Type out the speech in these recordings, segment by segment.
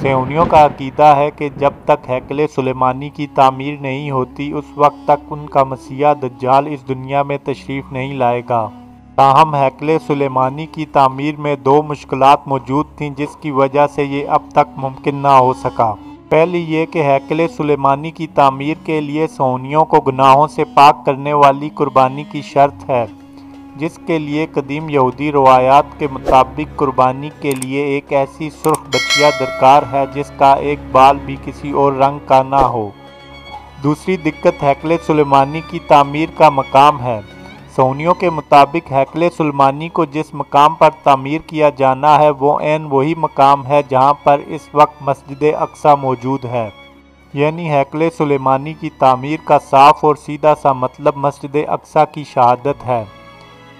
صہیونیوں کا عقیدہ ہے کہ جب تک ہیکل سلیمانی کی تعمیر نہیں ہوتی اس وقت تک ان کا مسیح دجال اس دنیا میں تشریف نہیں لائے گا۔ تاہم ہیکل سلیمانی کی تعمیر میں دو مشکلات موجود تھیں جس کی وجہ سے یہ اب تک ممکن نہ ہو سکا۔ پہلی یہ کہ ہیکل سلیمانی کی تعمیر کے لیے صہیونیوں کو گناہوں سے پاک کرنے والی قربانی کی شرط ہے، جس کے لیے قدیم یہودی روایات کے مطابق قربانی کے لیے ایک ایسی سرخ بچیا درکار ہے جس کا ایک بال بھی کسی اور رنگ کا نہ ہو۔ دوسری دقت ہیکل سلیمانی کی تعمیر کا مقام ہے۔ صہیونیوں کے مطابق ہیکل سلیمانی کو جس مقام پر تعمیر کیا جانا ہے وہ عین وہی مقام ہے جہاں پر اس وقت مسجد اقصی موجود ہے۔ یعنی ہیکل سلیمانی کی تعمیر کا صاف اور سیدھا سا مطلب مسجد اقصی کی شہادت ہے۔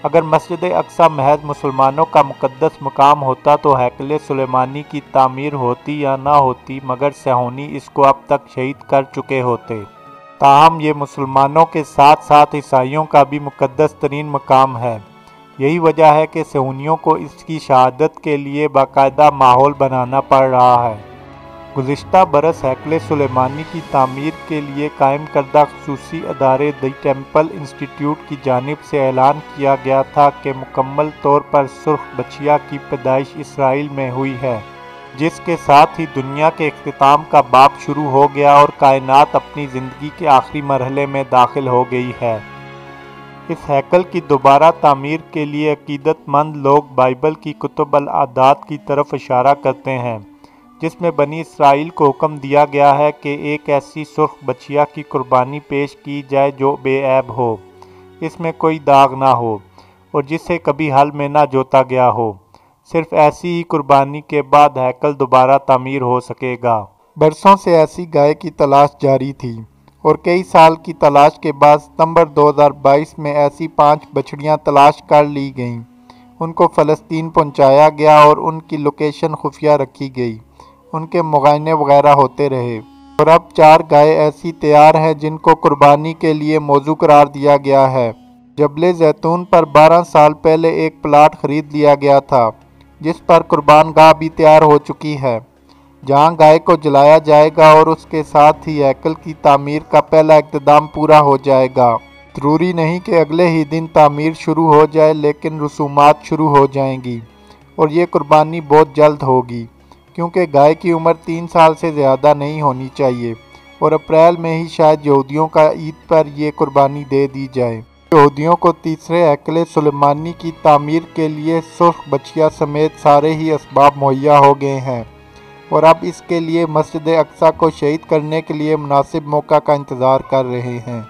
اگر مسجد اقصی محض مسلمانوں کا مقدس مقام ہوتا تو ہیکل سلیمانی کی تعمیر ہوتی یا نہ ہوتی، مگر صہیونی اس کو اب تک شہید کر چکے ہوتے۔ تاہم یہ مسلمانوں کے ساتھ ساتھ عیسائیوں کا بھی مقدس ترین مقام ہے۔ یہی وجہ ہے کہ صہیونیوں کو اس کی شہادت کے لیے باقاعدہ ماحول بنانا پڑ رہا ہے۔ گزشتہ برس ہیکل سلیمانی کی تعمیر کے لیے قائم کردہ خصوصی ادارے دی ٹیمپل انسٹیٹیوٹ کی جانب سے اعلان کیا گیا تھا کہ مکمل طور پر سرخ بچیا کی پیدائش اسرائیل میں ہوئی ہے، جس کے ساتھ ہی دنیا کے اختتام کا باب شروع ہو گیا اور کائنات اپنی زندگی کے آخری مرحلے میں داخل ہو گئی ہے۔ اس ہیکل کی دوبارہ تعمیر کے لیے عقیدت مند لوگ بائبل کی کتب العداد کی طرف اشارہ کرتے ہیں، جس میں بنی اسرائیل کو حکم دیا گیا ہے کہ ایک ایسی سرخ بچیا کی قربانی پیش کی جائے جو بے عیب ہو، اس میں کوئی داغ نہ ہو اور جسے کبھی ہل میں نہ جوتا گیا ہو۔ صرف ایسی ہی قربانی کے بعد ہیکل دوبارہ تعمیر ہو سکے گا۔ برسوں سے ایسی گائے کی تلاش جاری تھی اور کئی سال کی تلاش کے بعد ستمبر 2022 میں ایسی 5 بچڑیاں تلاش کر لی گئیں۔ ان کو فلسطین پہنچایا گیا اور ان کی لوکیشن خفیہ رکھی گئی۔ ان کے معائنے وغیرہ ہوتے رہے اور اب 4 گائے ایسی تیار ہیں جن کو قربانی کے لیے موزوں قرار دیا گیا ہے۔ جبل زیتون پر 12 سال پہلے ایک پلاٹ خرید لیا گیا تھا جس پر قربان گاہ بھی تیار ہو چکی ہے، جہاں گائے کو جلایا جائے گا اور اس کے ساتھ ہی ہیکل کی تعمیر کا پہلا اقتدام پورا ہو جائے گا۔ ضروری نہیں کہ اگلے ہی دن تعمیر شروع ہو جائے، لیکن رسومات شروع ہو جائیں گی اور یہ قربانی بہت جلد ہوگی، کیونکہ گائے کی عمر 3 سال سے زیادہ نہیں ہونی چاہیے اور اپریل میں ہی شاید یہودیوں کا عید پر یہ قربانی دے دی جائے۔ یہودیوں کو تیسرے ہیکل سلیمانی کی تعمیر کے لیے سرخ بچیا سمیت سارے ہی اسباب مہیا ہو گئے ہیں اور اب اس کے لیے مسجد اقصی کو شہید کرنے کے لیے مناسب موقع کا انتظار کر رہے ہیں۔